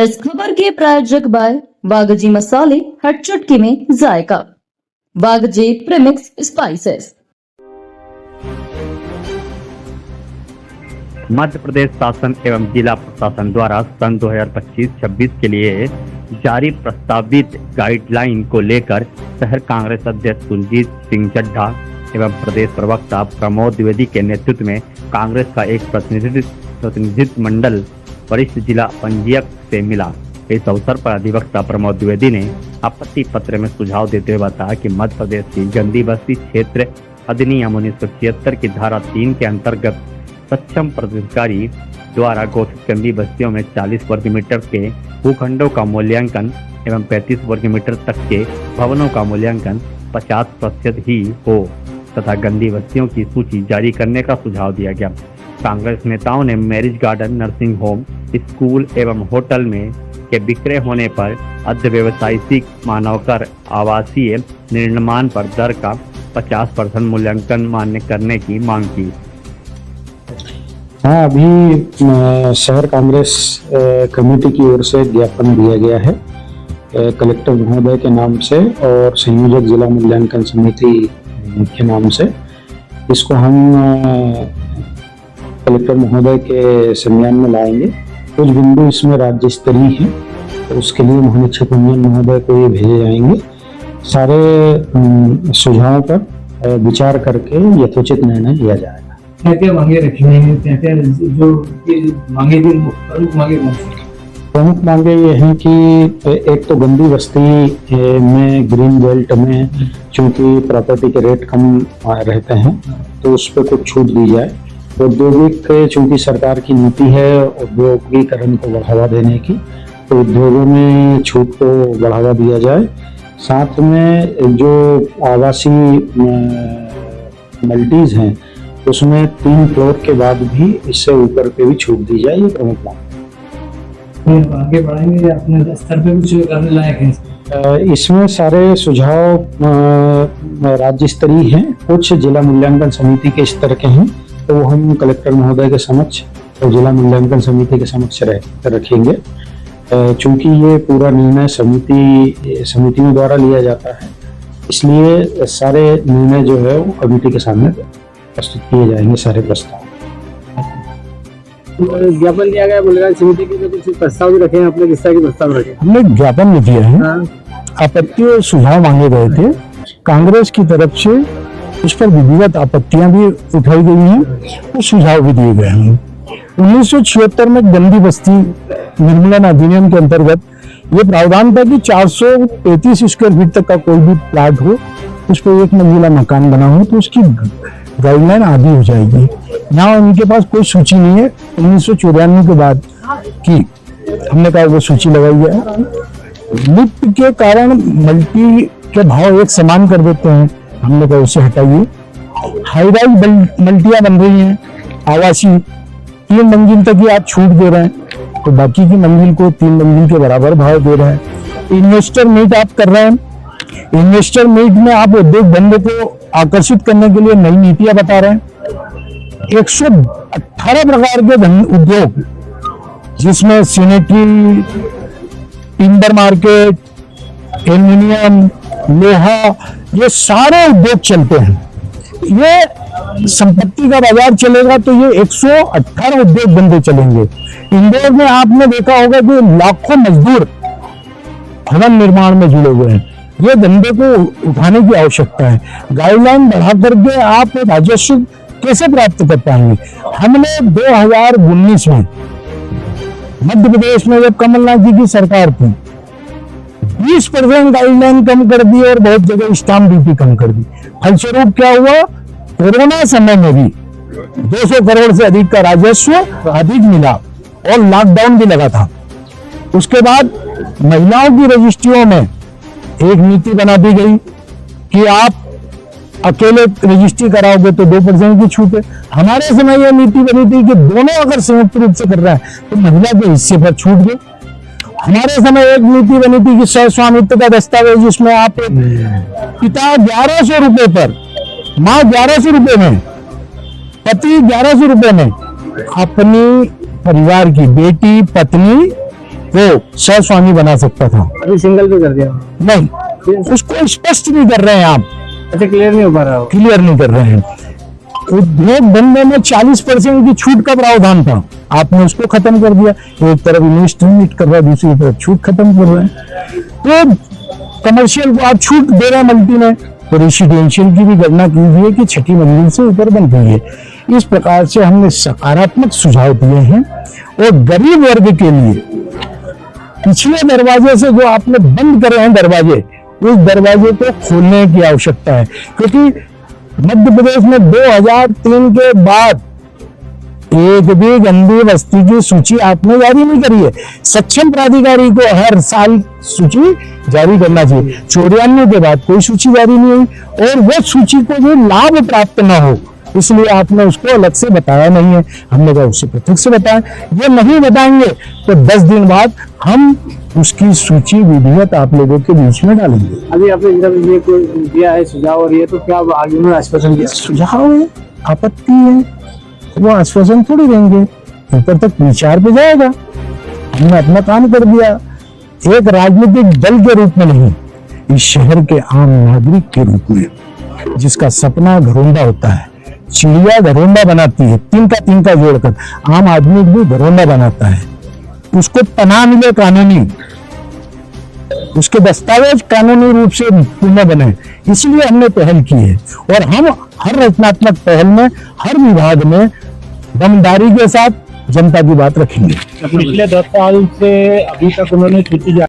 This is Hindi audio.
इस खबर के प्रायोजक बाय बागजी मसाले हर चुटकी में जायका, बागजी प्रीमिक्स स्पाइसेस। मध्य प्रदेश शासन एवं जिला प्रशासन द्वारा सन 2025-26 के लिए जारी प्रस्तावित गाइडलाइन को लेकर शहर कांग्रेस अध्यक्ष सुरजीत सिंह चड्ढा एवं प्रदेश प्रवक्ता प्रमोद द्विवेदी के नेतृत्व में कांग्रेस का एक प्रतिनिधित्व मंडल वरिष्ठ जिला पंजीयक से मिला। इस अवसर पर अधिवक्ता प्रमोद द्विवेदी ने आपत्ति पत्र में सुझाव देते हुए बताया कि मध्य प्रदेश की गंदी बस्ती क्षेत्र अधिनियम 1976 की धारा 3 के अंतर्गत सक्षम प्राधिकारी द्वारा घोषित गंदी बस्तियों में 40 वर्ग मीटर के भूखंडों का मूल्यांकन एवं 35 वर्ग मीटर तक के भवनों का मूल्यांकन 50% ही हो तथा गंदी बस्तियों की सूची जारी करने का सुझाव दिया गया। कांग्रेस नेताओं ने marriage garden, nursing home, school एवं होटल में के विक्रय होने पर अर्ध व्यावसायिक मानवकर आवासीय निर्माण पर दर का 50% मूल्यांकन मान्य करने की मांग की। हाँ, अभी शहर कांग्रेस कमेटी की ओर से ज्ञापन दिया गया है कलेक्टर महोदय के नाम से और संयोजक जिला मूल्यांकन समिति के नाम से। इसको हम कलेक्टर महोदय के संज्ञान में लाएंगे। कुछ बिंदु इसमें राज्य स्तरीय हैं तो उसके लिए महानिरीक्षक महोदय को ये भेजे जाएंगे। सारे सुझावों पर विचार करके यथोचित निर्णय लिया जाएगा। क्या मांगे रखी हैं, क्या जो मांगे थी प्रमुख मांगे कौन सी? प्रमुख मांगे ये हैं कि एक तो गंदी बस्ती में ग्रीन बेल्ट में चूंकि प्रॉपर्टी के रेट कम रहते हैं तो उस पर कुछ छूट दी जाए। औद्योगिक चूंकि सरकार की नीति है औद्योगिकरण को बढ़ावा देने की, तो उद्योगों में छूट को बढ़ावा दिया जाए। साथ में जो आवासीय मल्टीज हैं उसमें 3 फ्लोर के बाद भी इससे ऊपर पे भी छूट दी जाए। ये प्रमुख मांग आगे बढ़ाएंगे अपने स्तर पे कुछ करने लायक है। इसमें सारे सुझाव राज्य स्तरीय हैं, कुछ जिला मूल्यांकन समिति के स्तर के हैं तो हम कलेक्टर महोदय के समक्ष और जिला मूल्यांकन समिति के समक्ष रखेंगे। चूंकि ये पूरा निर्णय समितियों द्वारा लिया जाता है, इसलिए सारे निर्णय जो है वो कमेटी के सामने प्रस्तुत किए जाएंगे। सारे प्रस्ताव ज्ञापन दिया गया मूल्यांकन समिति के, कुछ प्रस्ताव भी रखे हैं अपने, किस तरह के प्रस्ताव रखे? हमने ज्ञापन भी दिया है। आपत्ति और सुझाव मांगे गए थे कांग्रेस की तरफ से, उस पर विधिवत आपत्तियां भी उठाई गई हैं और सुझाव भी दिए गए हैं। 1976 में गंदी बस्ती निर्मूलन अधिनियम के अंतर्गत ये प्रावधान था कि 433 स्क्वायर फीट तक का कोई भी प्लाट हो, उस पर 1 मंजिला मकान बना हो तो उसकी गाइडलाइन आदि हो जाएगी। यहाँ उनके पास कोई सूची नहीं है। 1994 के बाद की हमने कहा वो सूची लगाई है। लिफ्ट के कारण मल्टी के भाव एक समान कर देते हैं, हमने कहा उसे हटाइए। हाई राइज मल्टियां बन रही हैं आवासीय, 3 मंजिल तक ही आप छूट दे रहे हैं तो बाकी की मंजिल को 3 मंजिल के बराबर भाव दे रहे हैं। इन्वेस्टर मीट आप कर रहे हैं, इन्वेस्टर मीट में आप उद्योग धंधे को आकर्षित करने के लिए नई नीतियां बता रहे हैं। 118 प्रकार के उद्योग जिसमें सैनिटरी, टिम्बर मार्केट, एल्युमिनियम, लोहा, ये सारे उद्योग चलते हैं। ये संपत्ति का बाजार चलेगा तो ये 118 उद्योग धंधे चलेंगे। इंदौर में आपने देखा होगा कि लाखों मजदूर भवन निर्माण में जुड़े हुए हैं। ये धंधे को उठाने की आवश्यकता है। गाइडलाइन बढ़ा करके आप राजस्व कैसे प्राप्त कर पाएंगे? हमने 2019 में मध्य प्रदेश में जब कमलनाथ जी की सरकार थी 20% गाइडलाइन कम कर दी और बहुत जगह स्टाम्प ड्यूटी कम कर दी। फलस्वरूप क्या हुआ? कोरोना समय में भी 200 करोड़ से अधिक का राजस्व अधिक मिला और लॉकडाउन भी लगा था। उसके बाद महिलाओं की रजिस्ट्रियों में एक नीति बना दी गई कि आप अकेले रजिस्ट्री कराओगे तो 2% की छूट है। हमारे समय यह नीति बनी थी कि दोनों अगर संयुक्त रूप से कर रहा है तो महिला के हिस्से पर छूट गई। हमारे समय एक नीति बनी थी कि सह स्वामित्व का दस्तावेज, जिसमें आप पिता 1100 रुपए पर, माँ 1100 रुपए में, पति 1100 रुपए में अपनी परिवार की बेटी, पत्नी वो सहस्वामी बना सकता था। अभी सिंगल पे कर दिया। नहीं, उसको स्पष्ट नहीं कर रहे हैं आप, अच्छा क्लियर नहीं हो पा रहा हो। क्लियर नहीं कर रहे हैं। उद्योग धंधे में 40% की छूट का प्रावधान था, आपने उसको खत्म कर दिया। एक तरफ इन्वेस्टमेंट कर रहा है, दूसरी तरफ छूट खत्म कर रहे हैं। तो कमर्शियल को आप छूट दे रहे हैं मल्टी में, तो रेसिडेंशियल की भी गणना कीजिए कि छठी मंजिल से ऊपर बन गई है। इस प्रकार से हमने सकारात्मक सुझाव दिए हैं। और गरीब वर्ग के लिए पिछले दरवाजे से जो आपने बंद करे हैं दरवाजे, उस दरवाजे को खोलने की आवश्यकता है, क्योंकि मध्य प्रदेश में 2003 के बाद एक भी गंदी बस्ती की सूची आपने जारी नहीं करी है। सक्षम प्राधिकारी को हर साल सूची जारी करना चाहिए। 94 के बाद कोई सूची जारी नहीं हुई, और वो सूची को भी लाभ प्राप्त न हो इसलिए आपने उसको अलग से बताया नहीं है। हमने कहा उससे पृथक से बताया। ये नहीं बताएंगे तो 10 दिन बाद हम उसकी सूची विधिवत आप लोगों के बीच में डालेंगे। अभी आपने जब ये कोई दिया है सुझाव, और ये तो क्या आगे में आश्वासन दिया? सुझाव है, आपत्ति है, वो आश्वासन थोड़ी देंगे, ऊपर तक विचार पे जाएगा। हमने अपना काम कर दिया, एक राजनीतिक दल के रूप में नहीं, इस शहर के आम नागरिक के रूप में, जिसका सपना घरोंदा होता है। चिड़िया घरोंदा बनाती है, तिनका जोड़कर, आम आदमी भी घरोंदा बनाता है। उसको पनाह मिले कानूनी, उसके दस्तावेज कानूनी रूप से पूर्ण बने, इसलिए हमने पहल की है। और हम हर रचनात्मक पहल में, हर विभाग में दमदारी के साथ जनता की बात रखेंगे। पिछले 10 साल से अभी तक उन्होंने